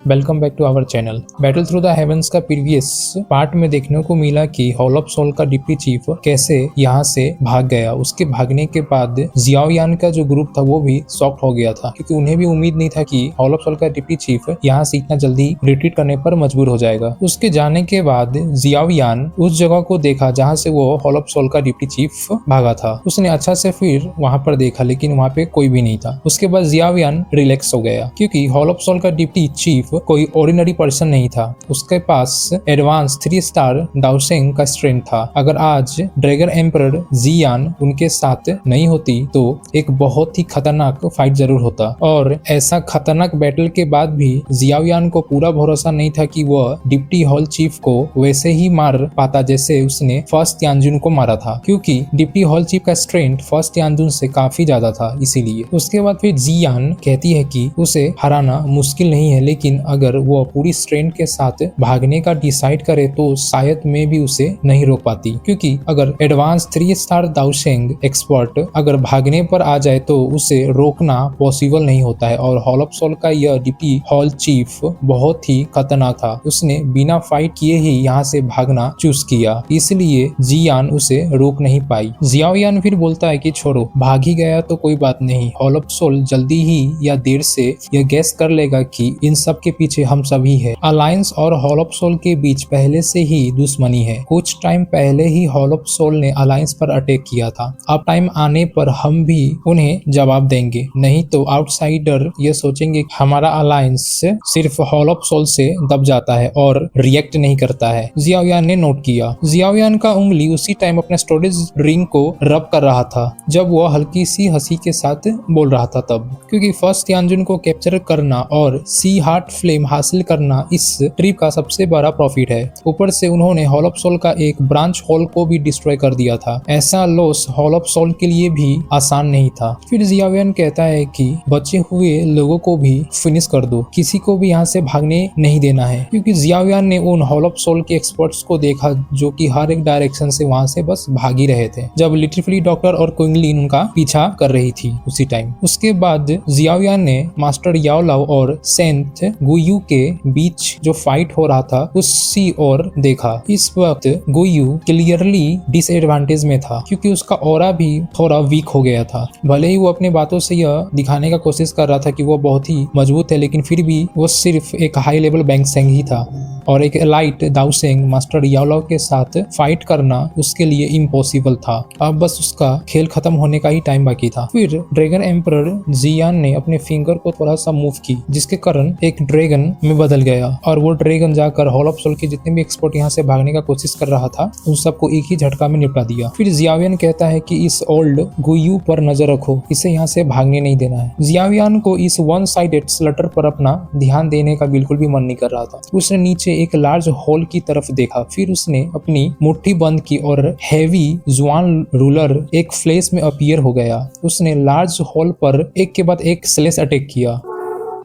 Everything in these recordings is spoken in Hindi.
Welcome back to our channel. Battle through the heavens का प्रीवियस पार्ट में देखने को मिला कि हॉल ऑफ सोल का डिप्टी चीफ कैसे यहाँ से भाग गया। उसके भागने के बाद जियाओ यान का जो ग्रुप था वो भी शॉक्ड हो गया था, क्योंकि उन्हें भी उम्मीद नहीं था कि हॉल ऑफ सोल का डिप्टी चीफ यहाँ से इतना जल्दी रिट्रीट करने पर मजबूर हो जाएगा। उसके जाने के बाद जियाओ यान उस जगह को देखा जहाँ से वो हॉल ऑफ सोल का डिप्टी चीफ भागा था। उसने अच्छा से फिर वहाँ पर देखा, लेकिन वहाँ पे कोई भी नहीं था। उसके बाद जियाओ यान रिलैक्स हो गया, क्योंकि हॉल ऑफ सोल का डिप्टी चीफ कोई ऑर्डिनरी पर्सन नहीं था। उसके पास एडवांस 3 स्टार दाओसेंग का स्ट्रेंथ था। अगर आज ड्रैगन एम्परर जियान उनके साथ नहीं होती तो एक बहुत ही खतरनाक फाइट जरूर होता। और ऐसा खतरनाक बैटल के बाद भी जियाओ यान को पूरा भरोसा नहीं था कि वह डिप्टी हॉल चीफ को वैसे ही मार पाता जैसे उसने फर्स्ट यांजुन को मारा था, क्योंकि डिप्टी हॉल चीफ का स्ट्रेंथ फर्स्ट यांजुन से काफी ज्यादा था। इसीलिए उसके बाद फिर जियान कहती है कि उसे हराना मुश्किल नहीं है, लेकिन अगर वो पूरी स्ट्रेंथ के साथ भागने का डिसाइड करे तो शायद मैं भी उसे नहीं रोक पाती, क्योंकि अगर एडवांस 3 स्टार दाओसेंग एक्सपर्ट अगर भागने पर आ जाए तो उसे रोकना पॉसिबल नहीं होता है। और हॉल ऑफ सोल का यह डिप्टी हॉल चीफ बहुत ही खतरनाक था। उसने बिना फाइट किए ही यहाँ से भागना चूज किया, इसलिए जियान उसे रोक नहीं पाई। जियाओ यान फिर बोलता है कि छोड़ो, भाग ही गया तो कोई बात नहीं, हॉल ऑफ सोल जल्दी ही या देर से यह गैस कर लेगा कि इन सब के पीछे हम सभी है। अलायंस और हॉल ऑफ सोल के बीच पहले से ही दुश्मनी है। कुछ टाइम पहले ही हॉल ऑफ सोल ने अलायंस पर अटैक किया था। अब टाइम आने पर हम भी उन्हें जवाब देंगे, नहीं तो आउटसाइडर ये सोचेंगे हमारा अलायंस सिर्फ हॉल ऑफ सोल से दब जाता है और रिएक्ट नहीं करता है। जियाओ यान ने नोट किया। जियाओ यान का उंगली उसी टाइम अपने स्टोरेज रिंग को रब कर रहा था जब वो हल्की सी हंसी के साथ बोल रहा था तब, क्योंकि फर्स्ट यांजुन को कैप्चर करना और सी हार्ट फ्लेम हासिल करना इस ट्रिप का सबसे बड़ा प्रॉफिट है। ऊपर से उन्होंने हॉल ऑफ सोल का एक ब्रांच हॉल को भी डिस्ट्रॉय कर दिया था। ऐसा लॉस हॉल ऑफ सोल के लिए भी आसान नहीं था। फिर जियाओ यान कहता है कि बचे हुए लोगों को भी फिनिश कर दो, किसी को भी यहाँ से भागने नहीं देना है, क्योंकि जियाओ यान ने उन हॉल ऑफ सोल के एक्सपर्ट्स को देखा जो कि हर एक डायरेक्शन से वहां से बस भाग ही रहे थे, जब लिटरली डॉक्टर और क्विंगलिन उनका पीछा कर रही थी उसी टाइम। उसके बाद जियाओ यान ने मास्टर याओ लाओ और सेंट गुयू के बीच जो फाइट हो रहा था उसी ओर देखा। इस वक्त गुयू क्लियरली डिसएडवांटेज में था, क्योंकि उसका ऑरा भी थोड़ा वीक हो गया था। भले ही वो अपने बातों से यह दिखाने का कोशिश कर रहा था कि वो बहुत ही मजबूत है, लेकिन फिर भी वो सिर्फ एक हाई लेवल बैंगसेंग ही था और एक एलाइट दाओसेंग मास्टर याओ लाओ के साथ फाइट करना उसके लिए इम्पॉसिबल था। अब बस उसका खेल खत्म होने का ही टाइम बाकी था। फिर ड्रैगन एम्परर जियान ने अपने फिंगर को थोड़ा सा मूव की, जिसके कारण एक ड्रैगन में बदल गया और वो ड्रैगन जाकर हॉल ऑफ सोल के जितने भी एक्सपर्ट यहाँ से भागने का कोशिश कर रहा था उन सबको एक ही झटका में निपटा दिया। फिर जियाओ यान कहता है कि इस ओल्ड गुयू पर नजर रखो, इसे यहाँ से भागने नहीं देना है। जियाओ यान को इस वन साइडेड स्लटर पर अपना ध्यान देने का बिल्कुल भी मन नहीं कर रहा था। उसने नीचे एक लार्ज हॉल की तरफ देखा, फिर उसने अपनी मुट्ठी बंद की और हैवी जुआन रूलर एक फ्लैश में अपीयर हो गया। उसने लार्ज हॉल पर एक के बाद एक स्लेश अटैक किया।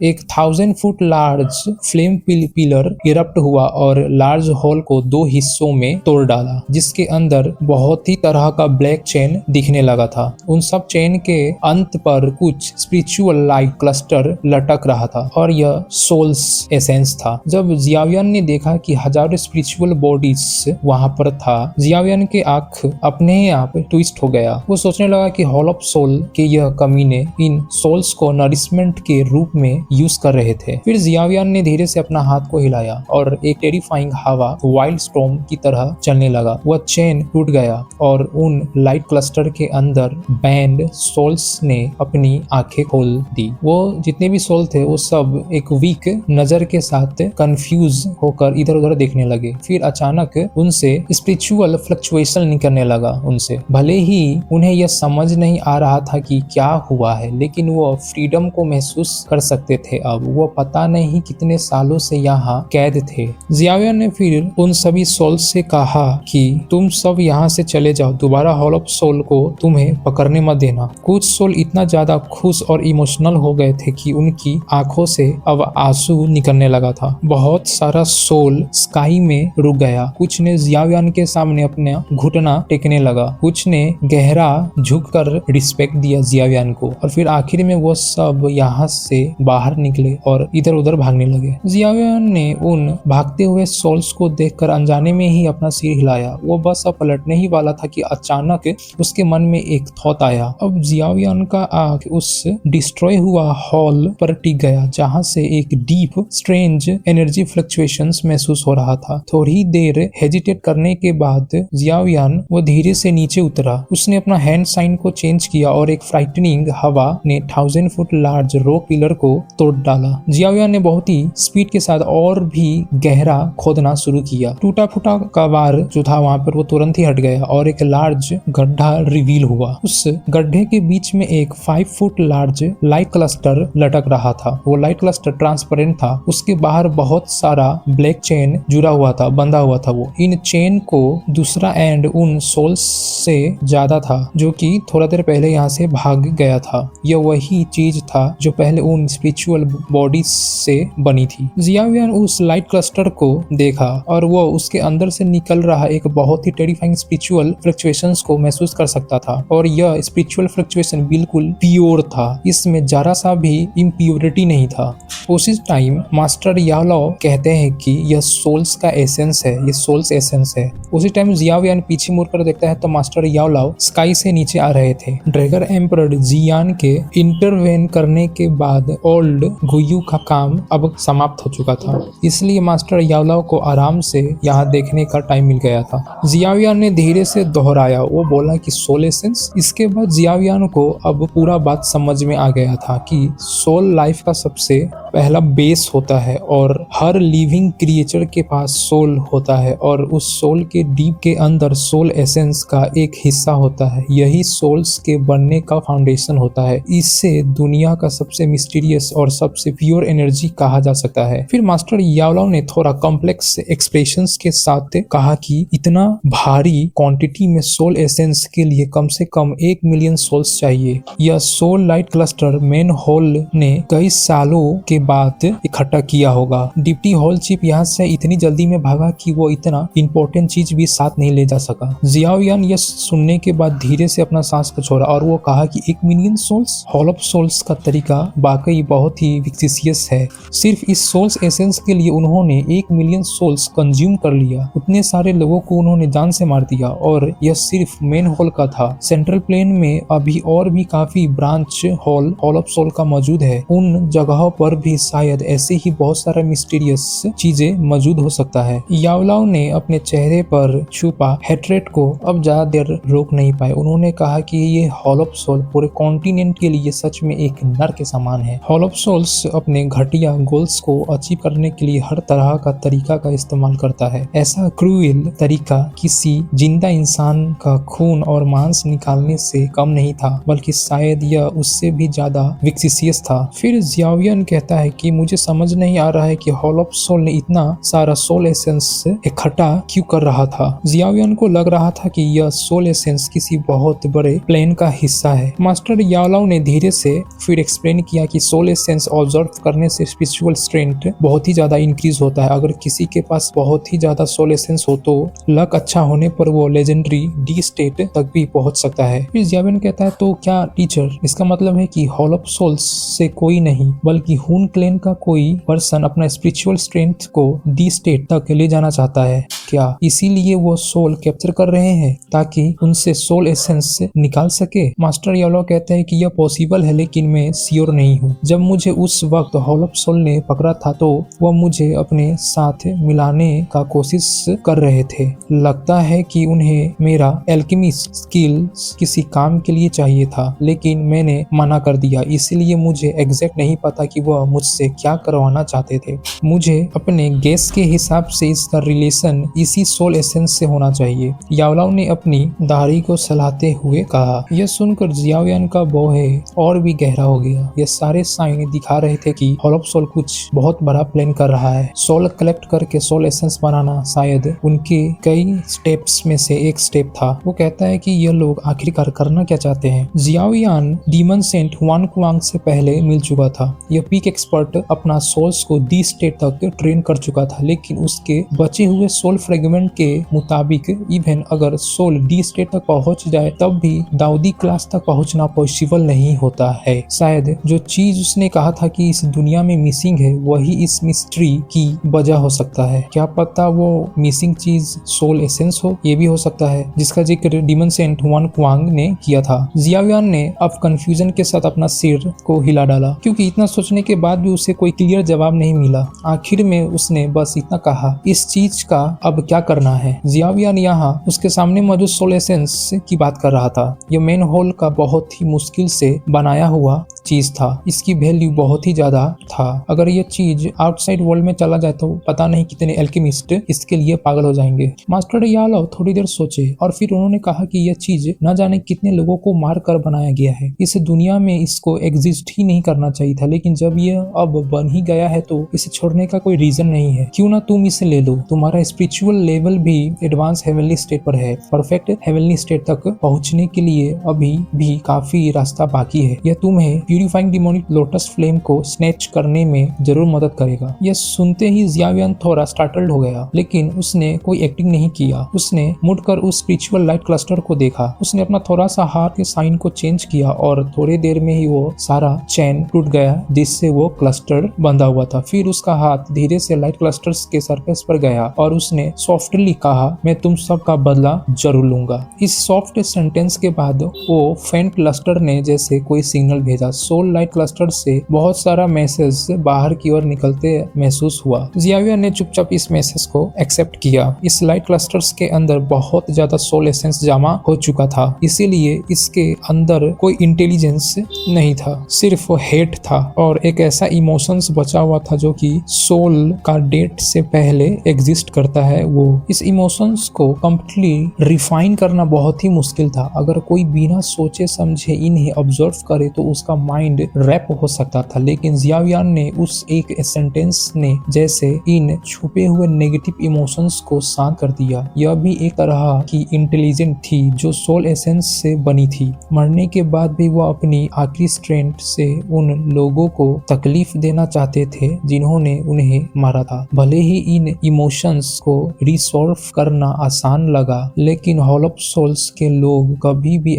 एक 1000 foot large flame pillar erupt हुआ और लार्ज हॉल को 2 हिस्सों में तोड़ डाला, जिसके अंदर बहुत ही तरह का ब्लैक चेन दिखने लगा था। उन सब चेन के अंत पर कुछ स्पिरिचुअल लाइट क्लस्टर लटक रहा था और यह सोल्स एसेंस था। जब जियाओ यान ने देखा कि हजारों स्पिरिचुअल बॉडीज वहां पर था, जियाओ यान के आंख अपने आप ट्विस्ट हो गया। वो सोचने लगा कि हॉल ऑफ सोल के यह कमीने इन सोल्स को नरिशमेंट के रूप में यूज कर रहे थे। फिर जियाओ यान ने धीरे से अपना हाथ को हिलाया और एक टेरिफाइंग हवा वाइल्ड स्टॉर्म की तरह चलने लगा। वह चेन टूट गया और उन लाइट क्लस्टर के अंदर बैंड सोल्स ने अपनी आंखें खोल दी। वो जितने भी सोल थे वो सब एक वीक नजर के साथ कंफ्यूज होकर इधर उधर देखने लगे। फिर अचानक उनसे स्पिरिचुअल फ्लक्चुएशन निकलने लगा उनसे। भले ही उन्हें यह समझ नहीं आ रहा था कि क्या हुआ है, लेकिन वो फ्रीडम को महसूस कर सकते थे। अब वो पता नहीं कितने सालों से यहाँ कैद थे। जियाओ यान ने फिर उन सभी सोल से कहा कि तुम सब यहाँ से चले जाओ, दोबारा हॉल ऑफ सोल को तुम्हें पकड़ने मत देना। कुछ सोल इतना ज्यादा खुश और इमोशनल हो गए थे कि उनकी आंखों से अब आंसू निकलने लगा था। बहुत सारा सोल स्काई में रुक गया। कुछ ने जियाओ यान के सामने अपने घुटना टेकने लगा, कुछ ने गहरा झुककर रिस्पेक्ट दिया जियाओ यान को, और फिर आखिर में वो सब यहाँ से बाहर बाहर निकले और इधर उधर भागने लगे। जियाओयान ने उन भागते हुए सोल्स को देखकर अनजाने में ही अपना सिर हिलाया। वो बस अब पलटने ही वाला था कि अचानक उसके मन में एक थॉट आया। अब जियाओयान का आंख उस डिस्ट्रॉय हुआ हॉल पर टिक गया जहां से एक डीप स्ट्रेंज एनर्जी फ्लक्चुएशंस महसूस हो रहा था। थोड़ी देर हेजिटेट करने के बाद जियाओयान वो धीरे से नीचे उतरा। उसने अपना हैंड साइन को चेंज किया और एक फ्राइटनिंग हवा ने 1000 फुट लार्ज रॉक पिलर को तोड़ डाला। जियाओयान ने बहुत ही स्पीड के साथ और भी गहरा खोदना शुरू किया। टूटा फूटा कबाड़ जो था वहां पर वो तुरंत ही हट गया और एक लार्ज गड्ढा रिवील हुआ। उस गड्ढे के बीच में एक 5 फुट लार्ज लाइट क्लस्टर लटक रहा था। वो लाइट क्लस्टर ट्रांसपेरेंट था। उसके बाहर बहुत सारा ब्लैक चेन जुड़ा हुआ था, बंधा हुआ था। वो इन चेन को दूसरा एंड उन सोल्स से ज्यादा था जो कि थोड़ा देर पहले यहाँ से भाग गया था। यह वही चीज था जो पहले उन स्पिरिचुअल बॉडी से बनी थी। जियाओयान उस लाइट क्लस्टर को देखा और वो उसके अंदर से निकल रहा एक बहुत ही टेरिफाइंग स्पिरिचुअल फ्लक्चुएशंस को महसूस कर सकता था और यह स्पिरिचुअल फ्लक्चुएशन बिल्कुल प्योर था। इसमें जरा सा भी इम्प्योरिटी नहीं था। उसी टाइम मास्टर याओलाओ कहते हैं कि यह सोल्स का एसेंस है, ये सोल्स एसेंस है। उसी टाइम जियाओयान पीछे मुड़कर देखता है तो मास्टर याओलाओ स्काई से नीचे आ रहे थे। ड्रैगन एम्परर जियान के इंटरवेन करने के बाद ओल्ड गुयू का काम अब समाप्त हो चुका था, इसलिए मास्टर याओलाओ को आराम से यहाँ देखने का टाइम मिल गया था। जियाओयान ने धीरे से दोहराया, वो बोला कि सोल एसेंस। इसके बाद जियाओयान को अब पूरा बात समझ में आ गया था कि सोल लाइफ का सबसे पहला बेस होता है और हर लिविंग क्रिएचर के पास सोल होता है और उस सोल के डीप के अंदर सोल एसेंस का एक हिस्सा होता है। यही सोल्स के बनने का फाउंडेशन होता है। इससे दुनिया का सबसे मिस्टीरियस और सबसे प्योर एनर्जी कहा जा सकता है। फिर मास्टर याओलाओ ने थोड़ा कॉम्प्लेक्स एक्सप्रेशंस के साथ कहा कि इतना भारी क्वांटिटी में सोल एसेंस के लिए कम से कम 1 मिलियन सोल्स चाहिए। यह soul light cluster main hall ने कई सालों के बाद इकट्ठा किया होगा। डिप्टी होल चिप यहाँ से इतनी जल्दी में भागा कि वो इतना इंपॉर्टेंट चीज भी साथ नहीं ले जा सका। जियाओयान यह सुनने के बाद धीरे से अपना सांस को छोड़ा और वो कहा कि 1 million souls, hall of souls का तरीका वाकई बहुत ही विक्सियस है। सिर्फ इस सोल्स एसेंस के लिए उन्होंने 1 मिलियन सोल्स कंज्यूम कर लिया। उतने सारे लोगों को उन्होंने जान से मार दिया और यह सिर्फ मेन होल का था। सेंट्रल प्लेन में अभी और भी काफी ब्रांच हॉल ऑफ सोल का मौजूद है। उन जगहों पर भी शायद ऐसे ही बहुत सारा मिस्टीरियस चीजें मौजूद हो सकता है। याओलाओ ने अपने चेहरे पर छुपा हेट्रेट को अब ज्यादा देर रोक नहीं पाए। उन्होंने कहा कि ये हॉल ऑफ सोल पूरे कॉन्टिनेंट के लिए सच में एक नर के समान है। हॉल ऑफ सोल्स अपने घटिया गोल्स को अचीव करने के लिए हर तरह का तरीका का इस्तेमाल करता है। ऐसा क्रूएल तरीका किसी जिंदा इंसान का खून और मांस निकालने से कम नहीं था, बल्कि शायद यह उससे भी ज्यादा विक्सियस था। फिर जियाओयान कहता है कि मुझे समझ नहीं आ रहा है कि हॉल ऑफ सोल ने इतना सारा सोल एसेंस इकट्ठा क्यों कर रहा था। जियाओयान को लग रहा था कि यह सोल एसेंस किसी बहुत बड़े प्लान का हिस्सा है। मास्टर याओलाओ ने धीरे से फिर एक्सप्लेन किया कि सोल एसेंस ऑब्जर्व करने से स्पिरिचुअल स्ट्रेंथ बहुत ही ज्यादा इंक्रीज होता है। अगर किसी के पास बहुत ही ज्यादा सोल एसेंस हो तो लक अच्छा होने पर वो लेजेंडरी डी स्टेट तक भी पहुंच सकता है। फिर जियाओयान कहता है तो क्या टीचर, इसका मतलब है कि हॉल ऑफ सोल्स से कोई नहीं बल्कि हुन क्लैन का कोई पर्सन अपना स्पिरिचुअल स्ट्रेंथ को डी स्टेट तक ले जाना चाहता है क्या? इसीलिए वो सोल कैप्चर कर रहे हैं ताकि उनसे सोल एसेंस निकाल सके। मास्टर याओलाओ कहते हैं कि यह पॉसिबल है, लेकिन मैं श्योर नहीं हूँ। जब मुझे उस वक्त हॉल ऑफ सोल ने पकड़ा था तो वह मुझे अपने साथ मिलाने का कोशिश कर रहे थे। लगता है कि उन्हें मेरा एल्केमी स्किल किसी काम के लिए चाहिए था, लेकिन मैंने मना कर दिया। इसलिए मुझे एग्जैक्ट नहीं पता कि वह मुझसे क्या करवाना चाहते थे। मुझे अपने गेस के हिसाब से इसका रिलेशन इसी सोल एसेंस से होना चाहिए। याओलाओ ने अपनी दाढ़ी को सहलाते हुए कहा। यह सुनकर जियाओयान का बोहे और भी गहरा हो गया। यह सारे साइन दिखा रहे थे कि हॉल ऑफ सोल कुछ बहुत बड़ा प्लान कर रहा है। सोल कलेक्ट करके सोल एसेंस बनाना शायद उनके कई स्टेप्स में से एक स्टेप था। वो कहता है कि यह लोग आखिरकार करना क्या चाहते हैं। Xiaoyan demon Saint Hwan Kuang से पहले मिल चुका था। यह पीक एक्सपर्ट अपना सोल्स को डी स्टेट तक ट्रेन कर चुका था, लेकिन उसके बचे हुए सोल फ्रेगमेंट के मुताबिक इवन अगर सोल डी स्टेट तक पहुंच जाए तब भी दाऊदी क्लास तक पहुंचना पॉसिबल नहीं होता है। शायद जो चीज उसने कहा था कि इस दुनिया में मिसिंग है वही इस मिस्ट्री की वजह हो सकता है। क्या पता वो मिसिंग चीज सोल एसेंस हो, ये भी हो सकता है, जिसका जिक्र डीमन सेंट वन क्वांग ने किया था। जियावियान ने अब कंफ्यूजन के साथ अपना सिर को हिला डाला, क्योंकि इतना सोचने के बाद भी उसे कोई क्लियर जवाब नहीं मिला। आखिर में उसने बस इतना कहा, इस चीज का अब क्या करना है। जियावियान यहाँ उसके सामने मौजूद सोल एसेंस की बात कर रहा था। यह मेन होल का बहुत ही मुश्किल से बनाया हुआ चीज था, इसकी वैल्यू बहुत ही ज्यादा था। अगर ये चीज आउटसाइड वर्ल्ड में चला जाए तो पता नहीं कितने एल्केमिस्ट इसके लिए पागल हो जाएंगे। मास्टर यालो थोड़ी देर सोचे और फिर उन्होंने कहा कि यह चीज न जाने कितने लोगों को मार कर बनाया गया है। इस दुनिया में इसको एग्जिस्ट ही नहीं करना चाहिए था, लेकिन जब यह अब बन ही गया है तो इसे छोड़ने का कोई रीजन नहीं है। क्यों ना तुम इसे ले लो। तुम्हारा स्पिरिचुअल लेवल भी एडवांस हेवनली स्टेट पर है। परफेक्ट हेवनली स्टेट तक पहुंचने के लिए अभी भी काफी रास्ता बाकी है। यह तुम्हें प्यूरिफाइंग डिमोनिक लोटस फ्लेम को स्नैच करने में जरूर मदद करेगा। यह सुनते ही जियावियान थोड़ा स्टार्टल्ड हो गया, लेकिन उसने कोई एक्टिंग नहीं किया। उसने मुड़कर उस स्पिरिचुअल लाइट क्लस्टर को देखा। उसने अपना थोड़ा सा हाथ के साइन को चेंज किया और थोड़ी देर में ही वो सारा चैन टूट गया जिससे वो क्लस्टर बंधा हुआ था। फिर उसका हाथ धीरे से लाइट क्लस्टर्स के सरफेस पर गया और उसने सॉफ्टली कहा, मैं तुम सब का बदला जरूर लूंगा। इस सॉफ्ट सेंटेंस के बाद वो फेंट क्लस्टर ने जैसे कोई सिग्नल भेजा। सोल लाइट क्लस्टर से बहुत सारा मैसेज बाहर की ओर निकलते महसूस हुआ। जियाविया ने चुपचाप इस मैसेज को एक्सेप्ट किया। इस लाइट क्लस्टर्स के अंदर बहुत ज्यादा सोल एसेंस जमा हो चुका था, इसीलिए इसके अंदर कोई इंटेलिजेंस नहीं था, सिर्फ हेट था और एक ऐसा इमोशंस बचा हुआ था जो कि सोल का डेथ से पहले एग्जिस्ट करता है। वो इस इमोशंस को कंप्लीटली रिफाइन करना बहुत ही मुश्किल था। अगर कोई बिना सोचे समझे इन्हें ऑब्जर्व करे तो उसका माइंड रैप हो सकता था, लेकिन जियावियान ने उस एक सेंटेंस ने जैसे इन छुपे हुए नेगेटिव इमोशंस को शांत कर दिया। यह भी एक तरह की इंटेलिजेंट थी जो सोल एसेंस से बनी थी। मरने के बाद भी वह अपनी आखिरी स्ट्रेंथ से उन लोगों को तकलीफ देना चाहते थे जिन्होंने उन्हें मारा था। भले ही इन इमोशंस को रिसॉल्व करना आसान लगा, लेकिन हॉल ऑफ सोल्स के लोग कभी भी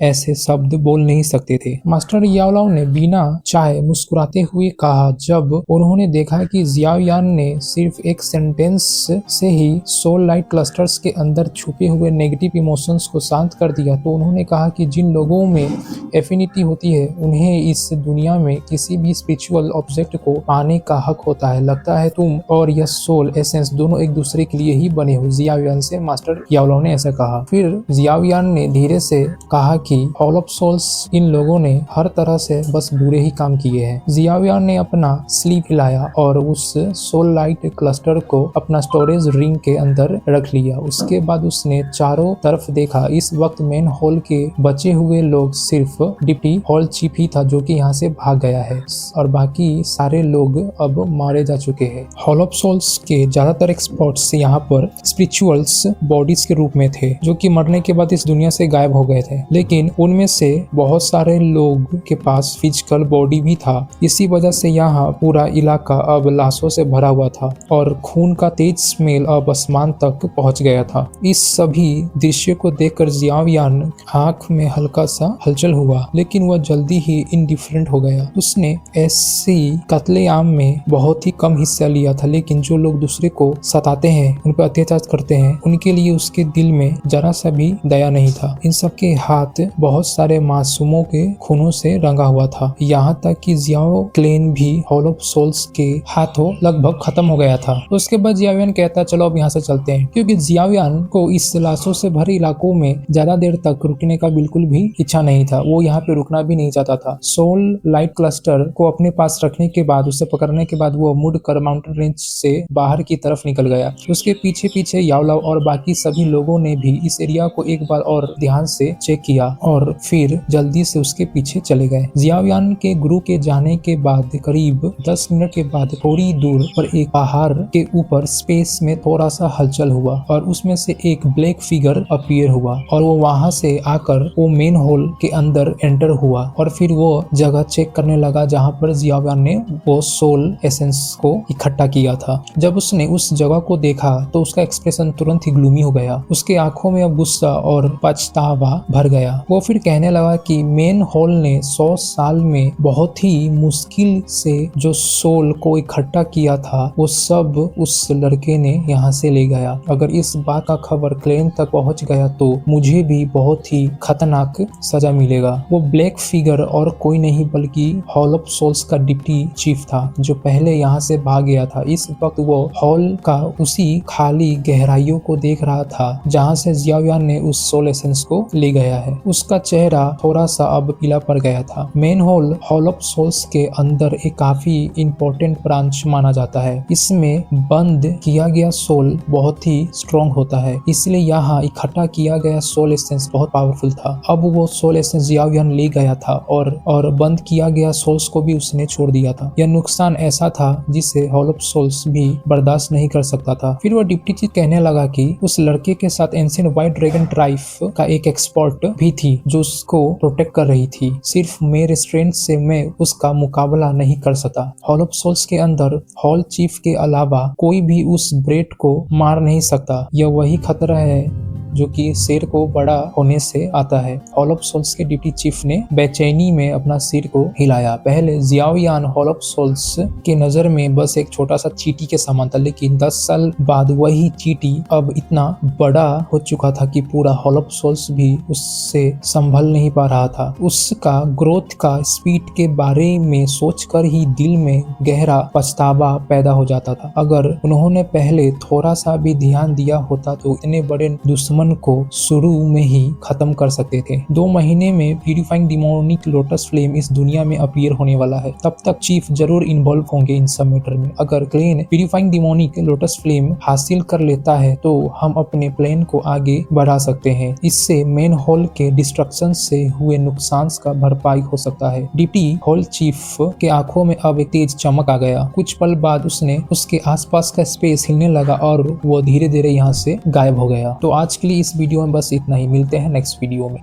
ऐसे शब्द बोल नहीं सकते थे। मास्टर याओलाओ ने बिना चाहे मुस्कुराते हुए कहा, जब उन्होंने देखा कि जियावियान ने सिर्फ एक सेंटेंस से ही सोल लाइट क्लस्टर्स के अंदर छुपे हुए नेगेटिव इमोशंस को शांत कर दिया, तो उन्होंने कहा कि जिन लोगों में एफिनिटी होती है उन्हें इस दुनिया में किसी भी स्पिरिचुअल ऑब्जेक्ट को पाने का हक होता है। लगता है तुम और यह सोल एसेंस दोनों एक दूसरे के लिए ही बने हो। जियावियान से मास्टर याओलाओ ने ऐसा कहा। फिर जियावियान ने धीरे से कहा कि हॉल ऑफ सोल्स इन लोगों ने हर तरह से बस बुरे ही काम किए हैं। जियावियान ने अपना स्लीव हिलाया और उस सोल लाइट क्लस्टर को अपना स्टोरेज रिंग के अंदर रख लिया। उसके बाद उसने चारों तरफ देखा। इस वक्त मेन हॉल के बचे हुए लोग सिर्फ डिप्टी हॉल चीफ ही था जो कि यहाँ से भाग गया है और बाकी सारे लोग अब मारे जा चुके हैं। हॉल ऑफ सोल्स के ज्यादातर एक्सपर्ट्स यहाँ पर स्पिरिचुअल्स बॉडीज के रूप में थे जो कि मरने के बाद इस दुनिया से गायब हो गए थे, लेकिन उनमें से बहुत सारे लोग के पास फिजिकल बॉडी भी था। इसी वजह से यहाँ पूरा इलाका अब लाशों से भरा हुआ था और खून का तेज स्मेल अब आसमान तक पहुंच गया था। इस सभी दृश्य को देखकर जियावियान आंख में हल्का सा हलचल हुआ, लेकिन वह जल्दी ही इंडिफरेंट हो गया। उसने ऐसी कत्लेआम में बहुत ही कम हिस्सा लिया था, लेकिन जो लोग दूसरे को सताते हैं, उन पर अत्याचार करते हैं, उनके लिए उसके दिल में जरा सा भी दया नहीं था। इन सबके हाथ बहुत सारे मासूमों के खूनों से रंगा हुआ था। यहाँ तक कि जियाओ क्लेन भी हॉल ऑफ सोल्स के हाथों लगभग खत्म हो गया था। उसके बाद जियावियान कहता, चलो अब यहाँ से चलते हैं, क्योंकि जियावियान को इस लाशों से भरे इलाकों में ज्यादा देर तक रुकने का बिल्कुल भी इच्छा नहीं था। वो यहाँ पे रुकना भी नहीं चाहता था। सोल लाइट क्लस्टर को अपने पास रखने के बाद, उसे पकड़ने के बाद वो मुड़कर माउंटेन रेंज से बाहर की तरफ निकल गया। उसके पीछे पीछे याओलाओ और बाकी सभी लोगों ने भी इस एरिया को एक बार और ध्यान से चेक किया और फिर जल्दी से उसके पीछे चले गए। है। जियाओयान के गुरु के जाने के बाद करीब 10 मिनट के बाद थोड़ी दूर पर एक पहाड़ के ऊपर स्पेस में थोड़ा सा हलचल हुआ और उसमें से एक ब्लैक फिगर अपीयर हुआ और वो वहां से आकर वो मेन होल के अंदर एंटर हुआ और फिर वो जगह चेक करने लगा जहां पर जियाओयान ने वो सोल एसेंस को इकट्ठा किया था। जब उसने उस जगह को देखा तो उसका एक्सप्रेशन तुरंत ही ग्लूमी हो गया। उसके आंखों में अब गुस्सा और पछतावा भर गया। वो फिर कहने लगा कि मेन होल ने 100 साल में बहुत ही मुश्किल से जो सोल को इकट्ठा किया था वो सब उस लड़के ने यहाँ से ले गया। अगर इस बात का खबर क्लेन तक पहुंच गया तो मुझे भी बहुत ही खतरनाक सजा मिलेगा। वो ब्लैक फिगर और कोई नहीं बल्कि हॉल ऑफ सोल्स का डिप्टी चीफ था जो पहले यहाँ से भाग गया था। इस वक्त वो हॉल का उसी खाली गहराइयों को देख रहा था जहाँ से जियाओयान ने उस सोल एसेंस को ले गया है। उसका चेहरा थोड़ा सा अब पीला पड़ गया था। मेन हॉल ऑफ सोल्स के अंदर एक काफी इंपॉर्टेंट ब्रांच माना जाता है। इसमें बंद किया गया सोल बहुत ही स्ट्रॉन्ग होता है, इसलिए यहाँ इकट्ठा किया गया सोल एसेंस बहुत पावरफुल था। अब वो सोल एसेंस जियाओयान ले गया था और बंद किया गया सोल्स को भी उसने छोड़ दिया था। यह नुकसान ऐसा था जिसे हॉल ऑफ सोल्स भी बर्दाश्त नहीं कर सकता था। फिर वो डिप्टी चीफ कहने लगा कि उस लड़के के साथ एंशिएंट व्हाइट ड्रैगन ट्राइब का एक एक्सपर्ट भी थी जो उसको प्रोटेक्ट कर रही थी। सिर्फ मेरे स्ट्रेंथ से मैं उसका मुकाबला नहीं कर सकता। हॉल ऑफ सोल्स के अंदर हॉल चीफ के अलावा कोई भी उस ब्रेड को मार नहीं सकता। यह वही खतरा है जो कि शेर को बड़ा होने से आता है। हॉल ऑफ सोल्स के डिप्टी चीफ ने बेचैनी में अपना सिर को हिलाया। पहले जियाओयान हॉल ऑफ सोल्स के नजर में बस एक छोटा सा चींटी के समान था, लेकिन 10 साल बाद वही चींटी अब इतना बड़ा हो चुका था कि पूरा हॉल ऑफ सोल्स भी उससे संभल नहीं पा रहा था। उसका ग्रोथ का स्पीड के बारे में सोचकर ही दिल में गहरा पछतावा पैदा हो जाता था। अगर उन्होंने पहले थोड़ा सा भी ध्यान दिया होता तो इतने बड़े दुश्मन को शुरू में ही खत्म कर सकते थे। 2 महीने में प्यूरिफाइंग डिमोनिक लोटस फ्लेम इस दुनिया में अपीयर होने वाला है। तब तक चीफ जरूर इन्वॉल्व होंगे इन सब मैटर में। अगर क्लेन प्यूरिफाइंग डिमोनिक लोटस फ्लेम हासिल कर लेता है तो हम अपने प्लान को आगे बढ़ा सकते हैं। इससे मेन हॉल के डिस्ट्रक्शन से हुए नुकसान का भरपाई हो सकता है। डिप्टी हॉल चीफ के आंखों में अब एक तेज चमक आ गया। कुछ पल बाद उसके आसपास का स्पेस हिलने लगा और वो धीरे धीरे यहाँ से गायब हो गया। तो आज के लिए इस वीडियो में बस इतना ही। मिलते हैं नेक्स्ट वीडियो में।